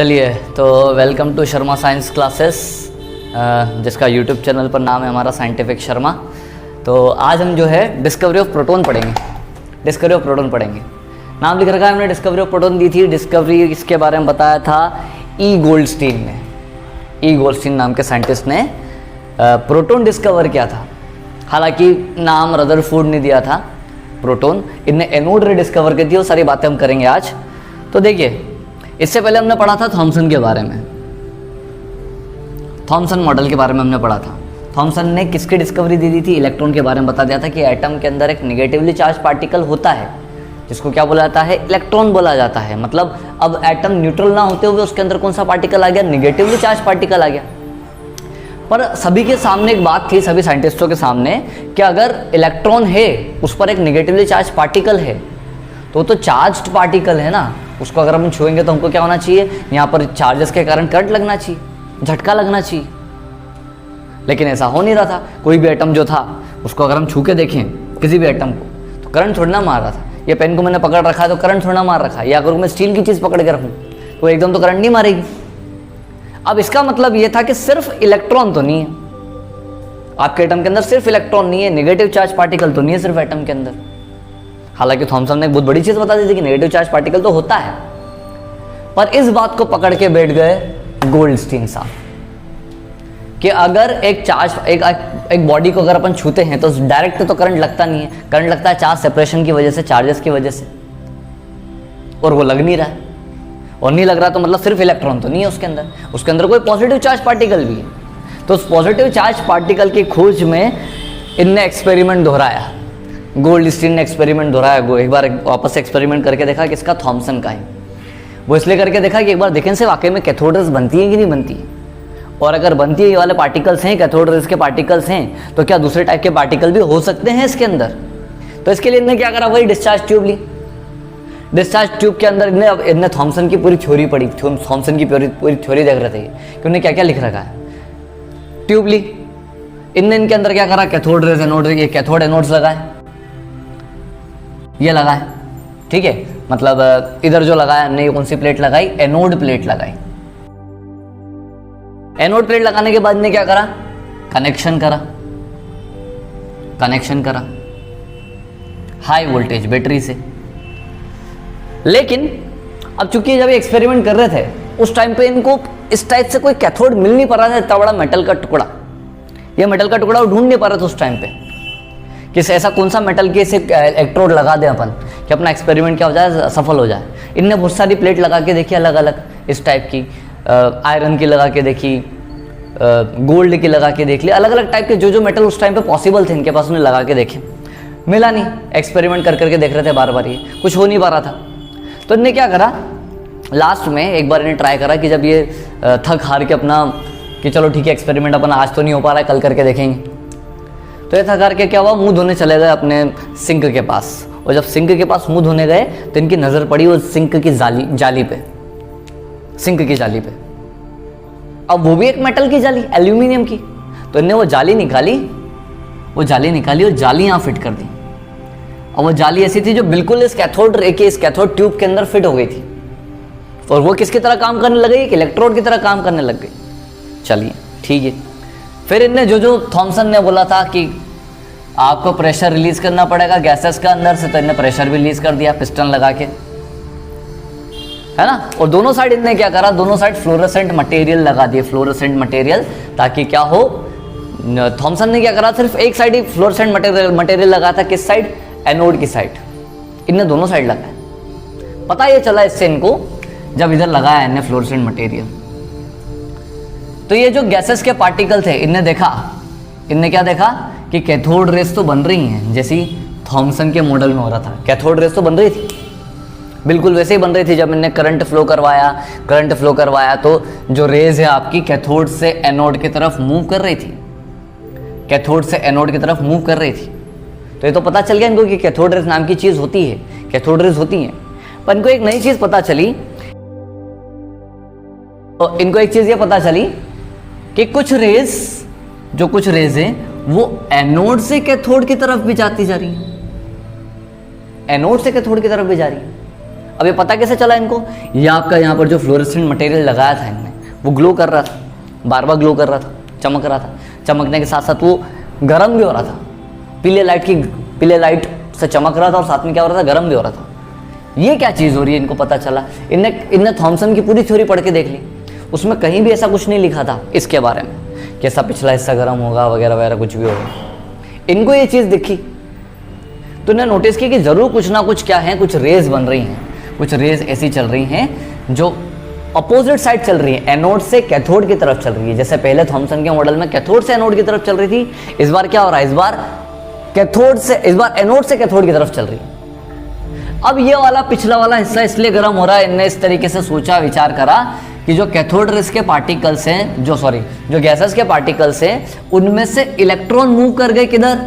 चलिए तो welcome to Sharma science classes, जिसका यूट्यूब चैनल पर नाम है हमारा साइंटिफिक शर्मा। तो आज हम जो है डिस्कवरी ऑफ प्रोटॉन पढ़ेंगे। डिस्कवरी ऑफ प्रोटॉन पढ़ेंगे, नाम लिख रखा है हमने, डिस्कवरी ऑफ प्रोटॉन दी थी। डिस्कवरी इसके बारे में बताया था ई गोल्डस्टीन ने। ई गोल्डस्टीन नाम के साइंटिस्ट ने प्रोटॉन डिस्कवर किया था। हालांकि नाम रदरफोर्ड ने दिया था प्रोटॉन, इनने एनोड रे डिस्कवर की थी। वो सारी बातें हम करेंगे आज। तो देखिए, इससे पहले हमने पढ़ा था थॉमसन के बारे में, थॉमसन मॉडल के बारे में हमने पढ़ा था। थॉमसन ने किसकी डिस्कवरी दी थी? इलेक्ट्रॉन के बारे में बता दिया था कि एटम के अंदर एक नेगेटिवली चार्ज पार्टिकल होता है जिसको क्या बोला जाता है? इलेक्ट्रॉन बोला जाता है। मतलब अब एटम न्यूट्रल ना होते हुए उसके अंदर कौन सा पार्टिकल आ गया? नेगेटिवली चार्ज पार्टिकल आ गया। पर सभी के सामने एक बात थी, सभी साइंटिस्टों के सामने, कि अगर इलेक्ट्रॉन है उस पर एक नेगेटिवली चार्ज पार्टिकल है तो चार्ज्ड पार्टिकल है ना, उसको अगर हम छुएंगे तो हमको क्या होना चाहिए? यहाँ पर चार्जेस के कारण करंट लगना चाहिए, झटका लगना चाहिए। लेकिन ऐसा हो नहीं रहा था। कोई भी एटम जो था उसको अगर हम छू के देखें, किसी भी एटम को, तो करंट थोड़ा ना मार रहा था। ये पेन को मैंने पकड़ रखा है तो करंट थोड़ा मार रखा है, या अगर मैं स्टील की चीज़ पकड़ के रखूँ तो एकदम तो करंट नहीं मारेगी। अब इसका मतलब ये था कि सिर्फ इलेक्ट्रॉन तो नहीं है आपके एटम के अंदर, सिर्फ इलेक्ट्रॉन नहीं है, नेगेटिव चार्ज पार्टिकल तो नहीं है सिर्फ एटम के अंदर। हालांकि थॉमसन ने एक बहुत बड़ी चीज बता दी थी कि नेगेटिव चार्ज पार्टिकल तो होता है, पर इस बात को पकड़ के बैठ गए गोल्डस्टीन साहब कि अगर एक चार्ज एक बॉडी को अगर अपन छूते हैं तो डायरेक्ट तो करंट लगता नहीं है, करंट लगता है चार्ज सेपरेशन की वजह से, चार्जेस की वजह से, और वो लग नहीं रहा है। और नहीं लग रहा तो मतलब सिर्फ इलेक्ट्रॉन तो नहीं है उसके अंदर कोई पॉजिटिव चार्ज पार्टिकल भी है। तो उस पॉजिटिव चार्ज पार्टिकल की खोज में इनने एक्सपेरिमेंट दोहराया, गोल्डस्टीन ने एक्सपेरिमेंट दोहराया। एक बार वापस से एक्सपेरिमेंट करके देखा कि इसका थॉमसन का है। वो इसलिए करके देखा कि एक बार देखें से वाकई में कैथोड रेज बनती है कि नहीं बनती है, और अगर बनती है, ये वाले पार्टिकल्स हैं, कैथोड रेज के पार्टिकल्स हैं, तो क्या दूसरे टाइप के पार्टिकल भी हो सकते हैं इसके अंदर? तो इसके लिए इन्होंने क्या करा? वही डिस्चार्ज ट्यूब ली। डिस्चार्ज ट्यूब के अंदर इन्हें थॉमसन की पूरी थ्योरी पढ़ी, थॉमसन की पूरी थ्योरी देख रहे थे कि उन्हें क्या क्या लिख रखा है। ट्यूब ली, इनके अंदर क्या करा? कैथोड रेज, एनोड, ये कैथोड एनोड्स लगाए, ये लगाए, ठीक है। मतलब इधर जो लगाया हमने, ये कौन सी प्लेट लगाई? एनोड प्लेट लगाई। एनोड प्लेट लगाने के बाद ने क्या करा? कनेक्शन करा हाई वोल्टेज बैटरी से। लेकिन अब चूंकि जब ये एक्सपेरिमेंट कर रहे थे उस टाइम पे इनको इस टाइप से कोई कैथोड मिल नहीं पा रहा था, इतना बड़ा मेटल का टुकड़ा, ये मेटल का टुकड़ा ढूंढ नहीं पा रहा था उस टाइम पे कि ऐसा कौन सा मेटल के इसे इलेक्ट्रोड लगा दें अपन कि अपना एक्सपेरिमेंट क्या हो जाए, सफल हो जाए। इनने बहुत सारी प्लेट लगा के देखी, अलग अलग इस टाइप की, आयरन की लगा के देखी, गोल्ड की लगा के देख ली, अलग अलग टाइप के जो मेटल उस टाइम पे पॉसिबल थे इनके पास, उन्हें लगा के देखे, मिला नहीं। एक्सपेरिमेंट कर करके देख रहे थे बार बार, ये कुछ हो नहीं पा रहा था। तो इनने क्या करा, लास्ट में एक बार इन्हें ट्राई करा कि जब ये थक हार के अपना कि चलो ठीक है एक्सपेरिमेंट अपन आज तो नहीं हो पा रहा है, कल करके देखेंगे। तो ये थक हार के क्या हुआ, मुंह धोने चले गए अपने सिंक के पास। और जब सिंक के पास मुंह धोने गए तो इनकी नज़र पड़ी वो सिंक की जाली पे, सिंक की जाली पे। अब वो भी एक मेटल की जाली, एल्यूमिनियम की। तो इनने वो जाली निकाली और जाली यहाँ फिट कर दी। और वो जाली ऐसी थी जो बिल्कुल इस कैथोड ट्यूब के अंदर फिट हो गई थी, और वो किसकी तरह काम करने लग गई? एक इलेक्ट्रोड की तरह काम करने लग गई। चलिए ठीक है। फिर इनने जो थॉमसन ने बोला था कि आपको प्रेशर रिलीज करना पड़ेगा गैसेस का अंदर से, तो इनने प्रेशर भी रिलीज कर दिया पिस्टन लगा के, है ना। और दोनों साइड इनने क्या करा? दोनों साइड फ्लोरोसेंट मटेरियल लगा दिए, फ्लोरोसेंट मटेरियल, ताकि क्या हो, थॉमसन ने क्या करा? सिर्फ एक साइड ही फ्लोरोसेंट मटेरियल लगा था। किस साइड? एनोड की साइड। इनने दोनों साइड लगाया। पता ये चला इससे इनको, जब इधर लगाया इनने फ्लोरोसेंट मटेरियल, तो ये जो गैसेस के पार्टिकल थे, इनने क्या देखा कि कैथोड रेस तो बन रही हैं, जैसी थॉमसन के मॉडल में हो रहा था। कैथोड रेस तो बन रही थी, बिल्कुल वैसे ही बन रही थी। जब इनने करंट फ्लो करवाया तो जो रेज है आपकी कैथोड से एनोड की तरफ मूव कर रही थी, तो ये तो पता चल गया इनको कि कैथोड रेज नाम की चीज होती है, कैथोड रेज होती हैं। पर इनको एक नई चीज पता चली, तो इनको एक चीज ये पता चली कि कुछ रेज हैं वो एनोड से कैथोड की तरफ भी जाती जा रही है, एनोड से कैथोड की तरफ भी जा रही है। अब ये पता कैसे चला इनको, ये आपका यहाँ पर जो फ्लोरेसेंट मटेरियल लगाया था इनने वो ग्लो कर रहा था, बार बार ग्लो कर रहा था, चमक रहा था, चमकने के साथ साथ वो गर्म भी हो रहा था, पीले लाइट से चमक रहा था और साथ में क्या हो रहा था, गर्म भी हो रहा था। ये क्या चीज़ हो रही है इनको पता चला। इनने थॉमसन की पूरी थ्योरी पढ़ के देख ली, उसमें कहीं भी ऐसा कुछ नहीं लिखा था इसके बारे में कि ऐसा पिछला हिस्सा गर्म होगा वगैरह वगैरह कुछ भी होगा। इनको ये चीज़ दिखी तो इन्हें नोटिस किया कि ज़रूर कुछ ना कुछ क्या है, कुछ रेज बन रही हैं, कुछ रेज ऐसी चल रही हैं जो अपोजिट साइड चल रही है, एनोड से कैथोड की तरफ चल रही है। जैसे पहले थॉमसन के मॉडल में कैथोड से एनोड की तरफ चल रही थी, इस बार क्या हो रहा है, इस बार एनोड से कैथोड की तरफ चल रही है। अब ये वाला पिछला वाला हिस्सा इसलिए गर्म हो रहा है, इनने इस तरीके से सोचा विचार करा कि जो कैथोड रेस के पार्टिकल्स हैं, जो गैसेस के पार्टिकल्स हैं, उनमें से इलेक्ट्रॉन मूव कर गए किधर,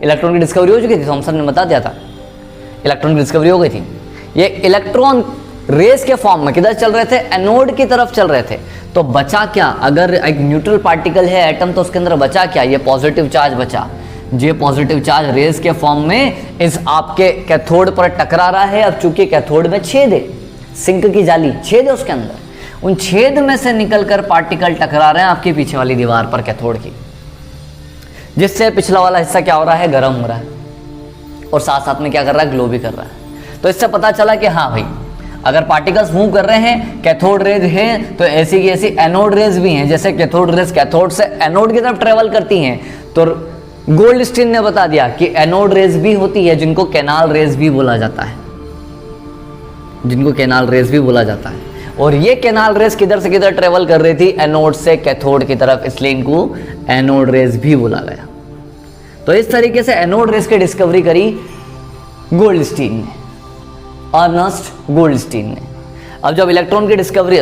इलेक्ट्रॉन की डिस्कवरी हो चुकी थी, थॉमसन ने बता दिया था इलेक्ट्रॉन की डिस्कवरी हो गई थी। ये इलेक्ट्रॉन रेस के फॉर्म में किधर चल रहे थे, एनोड की तरफ चल रहे थे। तो बचा क्या, अगर एक न्यूट्रल पार्टिकल है एटम, तो उसके अंदर बचा क्या, ये पॉजिटिव चार्ज बचा। ये पॉजिटिव चार्ज रेस के फॉर्म में इस आपके कैथोड पर टकरा रहा है। अब चूंकि कैथोड में छेद है, सिंक की जाली छेद है उसके अंदर, उन छेद में से निकलकर पार्टिकल टकरा रहे हैं आपके पीछे वाली दीवार पर कैथोड की, जिससे पिछला वाला हिस्सा क्या हो रहा है, गर्म हो रहा है और साथ साथ में क्या कर रहा है, ग्लो भी कर रहा है। तो इससे पता चला कि हाँ भाई, अगर पार्टिकल्स मूव कर रहे हैं, कैथोड रेज हैं, तो ऐसी की ऐसी एनोड रेज भी हैं। जैसे कैथोड रेज कैथोड से एनोड की तरफ ट्रेवल करती हैं, तो गोल्डस्टीन ने बता दिया कि एनोड रेज भी होती है, जिनको कैनाल रेज भी बोला जाता है, और ये कैनाल रेज किधर से किधर ट्रेवल कर रही थी, एनोड से कैथोड की तरफ, इसलिए इनको एनोड रेज भी बोला गया। तो इस तरीके से एनोड रेज की डिस्कवरी करी गोल्डस्टीन ने, अर्नस्ट गोल्डस्टीन ने। अब जब इलेक्ट्रॉन की डिस्कवरी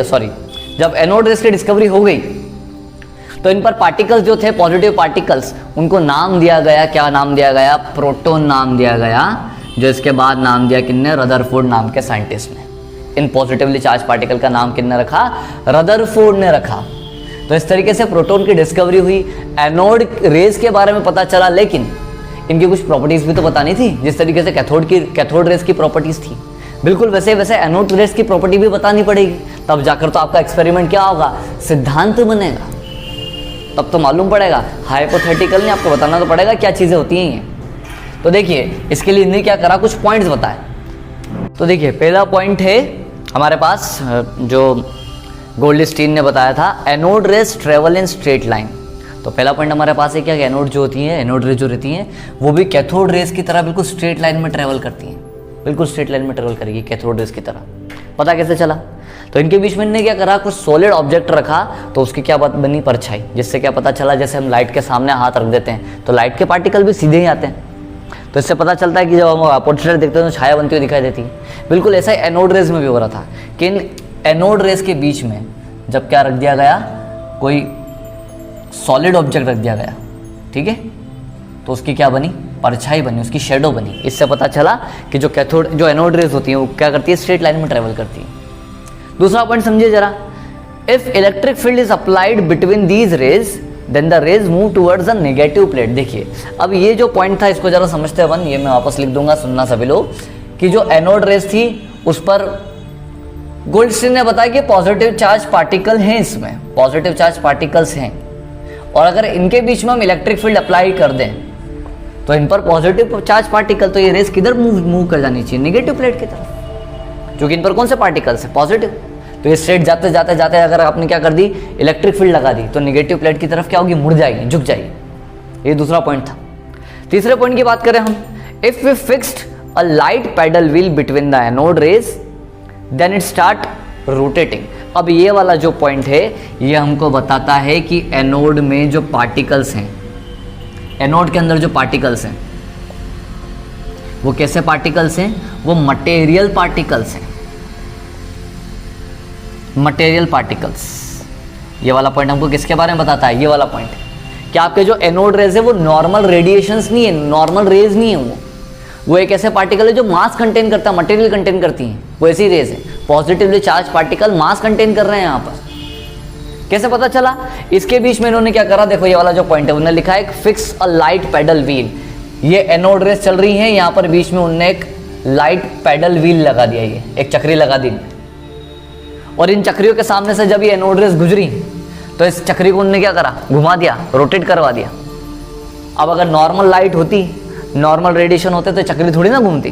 जब एनोड रेज की डिस्कवरी हो गई, तो इन पर पार्टिकल्स जो थे, पॉजिटिव पार्टिकल्स, उनको नाम दिया गया, क्या नाम दिया गया, प्रोटॉन नाम दिया गया, जो इसके बाद नाम दिया किन्ने, रदरफोर्ड नाम के साइंटिस्ट ने। इन पॉजिटिवली चार्ज पार्टिकल का नाम किन्ने रखा, रदरफोर्ड ने रखा। तो इस तरीके से प्रोटॉन की डिस्कवरी हुई, एनोड रेज के बारे में पता चला, लेकिन इनकी कुछ प्रॉपर्टीज भी तो बतानी थी। जिस तरीके से कैथोड रेज की प्रॉपर्टीज थी, बिल्कुल वैसे वैसे एनोड रेज की प्रॉपर्टी भी बतानी पड़ेगी, तब जाकर तो आपका एक्सपेरिमेंट क्या होगा, सिद्धांत बनेगा, तब तो मालूम पड़ेगा। हाइपोथेटिकल नहीं, आपको बताना तो पड़ेगा क्या चीज़ें होती हैं ये। तो देखिए, इसके लिए इन्हें क्या करा, कुछ पॉइंट्स बताए। तो देखिए, पहला पॉइंट है हमारे पास, जो गोल्डस्टीन ने बताया था, anode rays travel in straight line. तो पहला पॉइंट हमारे पास है क्या, एनोड जो होती है, एनोड रेज जो रहती हैं, वो भी कैथोड रेज की तरह बिल्कुल स्ट्रेट लाइन में ट्रेवल करती हैं, बिल्कुल स्ट्रेट लाइन में ट्रेवल करेगी कैथोड रेज की तरह। पता कैसे चला, तो इनके बीच में इन्होंने क्या करा, कुछ सॉलिड ऑब्जेक्ट रखा, तो उसकी क्या बात बनी, परछाई, जिससे क्या पता चला, जैसे हम लाइट के सामने हाथ रख देते हैं तो लाइट के पार्टिकल भी सीधे ही आते हैं, तो इससे पता चलता है कि जब हम अपोजिट देखते हैं तो छाया बनती हुई दिखाई देती है। बिल्कुल ऐसा ही एनोड रेज में भी हो रहा था कि इन एनोड रेज के बीच में जब क्या रख दिया गया, कोई सॉलिड ऑब्जेक्ट रख दिया गया, ठीक है, तो उसकी क्या बनी, परछाई बनी, उसकी शेडो बनी। इससे पता चला कि जो एनोड रेज होती है वो क्या करती है, स्ट्रेट लाइन में ट्रेवल करती है। दूसरा पॉइंट समझिए जरा, if electric field is applied between these rays then the rays move towards the negative plate. देखिए, अब ये जो पॉइंट था इसको जरा समझते हैं अपन, ये मैं वापस लिख दूंगा, सुनना सभी लोग, कि जो एनोड रेज थी उस पर गोल्डस्टीन ने बताया कि पॉजिटिव चार्ज पार्टिकल हैं, इसमें पॉजिटिव चार्ज पार्टिकल्स हैं, और अगर इनके बीच में हम इलेक्ट्रिक फील्ड अप्लाई कर दें तो इन पर पॉजिटिव चार्ज पार्टिकल, तो ये रेज किधर मूव कर जानी चाहिए, नेगेटिव प्लेट की तरफ, क्योंकि इन पर कौन से पार्टिकल्स है, पॉजिटिव। तो ये स्ट्रेट जाते जाते जाते अगर आपने क्या कर दी, इलेक्ट्रिक फील्ड लगा दी, तो नेगेटिव प्लेट की तरफ क्या होगी, मुड़ जाएगी, झुक जाएगी। ये दूसरा पॉइंट था। तीसरे पॉइंट की बात करें हम, if we fixed a light paddle wheel between the anode rays then it start rotating. अब ये वाला जो पॉइंट है ये हमको बताता है कि एनोड में जो पार्टिकल्स हैं, एनोड के अंदर जो पार्टिकल्स हैं वो कैसे पार्टिकल्स हैं, वो मटेरियल पार्टिकल्स हैं, मटेरियल पार्टिकल्स। ये वाला पॉइंट हमको किसके बारे में बताता है, ये वाला पॉइंट कि आपके जो एनोड रेज है वो नॉर्मल रेडिएशंस नहीं है, नॉर्मल रेज नहीं है, वो एक ऐसे पार्टिकल है जो मास कंटेन करता है, मटेरियल कंटेन करती हैं, वो ऐसी रेज है। पॉजिटिवली चार्ज पार्टिकल मास कंटेन कर रहे हैं यहाँ पर। कैसे पता चला, इसके बीच में इन्होंने क्या करा, देखो ये वाला जो पॉइंट है उन्होंने लिखा है फिक्स अ लाइट पैडल व्हील। ये एनोड रेज चल रही है, यहाँ पर बीच में उनने एक लाइट पैडल व्हील लगा दिया, ये एक चक्री लगा दी, और इन चक्रियों के सामने से जब ये एनोड रेस गुजरी तो इस चक्री को उन्होंने क्या करा, घुमा दिया, रोटेट करवा दिया। अब अगर नॉर्मल लाइट होती, नॉर्मल रेडिएशन होते तो चक्री थोड़ी ना घूमती,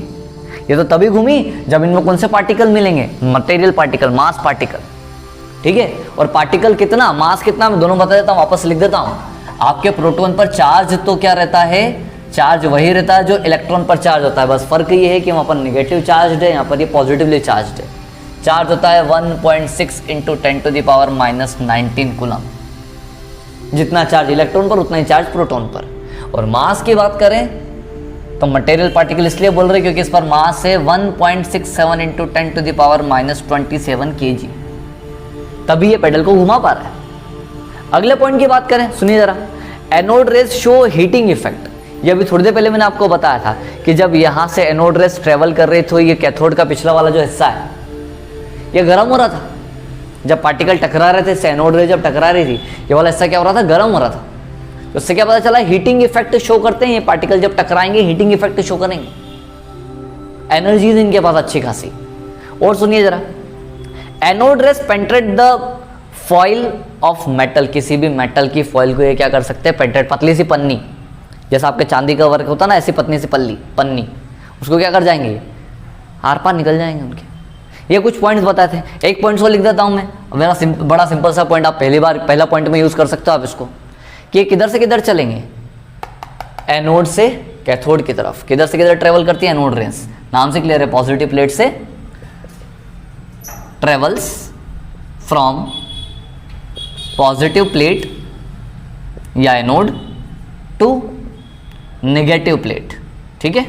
ये तो तभी घूमी जब इनमें कौन से पार्टिकल मिलेंगे, मटेरियल पार्टिकल, मास पार्टिकल, ठीक है। और पार्टिकल कितना, मास कितना, मैं दोनों बता देता हूँ, वापस लिख देता हूँ। आपके प्रोटॉन पर चार्ज तो क्या रहता है, चार्ज वही रहता है जो इलेक्ट्रॉन पर चार्ज होता है, बस फर्क ये है कि वहाँ पर निगेटिव चार्ज है, यहाँ पर ये पॉजिटिवली चार्ज है। चार्ज होता है 1.6 × 10⁻⁹ कूलम, जितना चार्ज इलेक्ट्रॉन पर उतना ही चार्ज प्रोटॉन पर। और मास की बात करें तो मटेरियल पार्टिकल इसलिए बोल रहे हैं क्योंकि इस पर मास है 1.67 × 10⁻27 kg, तभी ये पेडल को घुमा पा रहा है। अगले पॉइंट की बात करें, सुनिए जरा, anode rays show heating effect. ये अभी थोड़ी देर पहले मैंने आपको बताया था कि जब यहाँ से एनोड रेस ट्रेवल कर रही, तो ये कैथोड का पिछला वाला जो हिस्सा है ये गर्म हो रहा था। जब पार्टिकल टकरा रहे थे, एनोड रेस जब टकरा रही थी, ये वाला हिस्सा क्या हो रहा था, गर्म हो रहा था। तो उससे क्या पता चला, हीटिंग इफेक्ट शो करते हैं ये पार्टिकल, जब टकराएंगे हीटिंग इफेक्ट शो करेंगे, एनर्जीज इनके पास अच्छी खासी। और सुनिए जरा, anode rays penetrate the foil of metal, किसी भी मेटल की फॉइल को ये क्या कर सकते हैं, पेंट्रेट, पतली सी पन्नी, जैसा आपके चांदी का वर्क होता है ना, ऐसी पतली सी पन्नी, उसको क्या कर जाएंगे, आर पार निकल जाएंगे उनके। ये कुछ पॉइंट्स बताए थे, एक पॉइंट को लिख देता हूं मैं, मेरा बड़ा सिंपल सा पॉइंट, आप पहला पॉइंट में यूज कर सकते हो आप इसको, कि ये किधर से किधर चलेंगे, एनोड से कैथोड की तरफ। किधर से किधर ट्रेवल करती है, एनोड रेस, नाम से क्लियर है, पॉजिटिव प्लेट से ट्रेवल्स फ्रॉम पॉजिटिव प्लेट या एनोड टू नेगेटिव प्लेट, ठीक है।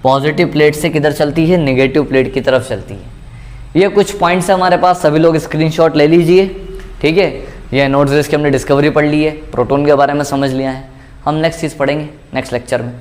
पॉजिटिव प्लेट से किधर चलती है, नेगेटिव प्लेट की तरफ चलती है। ये कुछ पॉइंट्स है हमारे पास, सभी लोग स्क्रीनशॉट ले लीजिए, ठीक है। ये एनोड रेस की हमने डिस्कवरी पढ़ ली है, प्रोटॉन के बारे में समझ लिया है। हम नेक्स्ट चीज़ पढ़ेंगे नेक्स्ट लेक्चर में।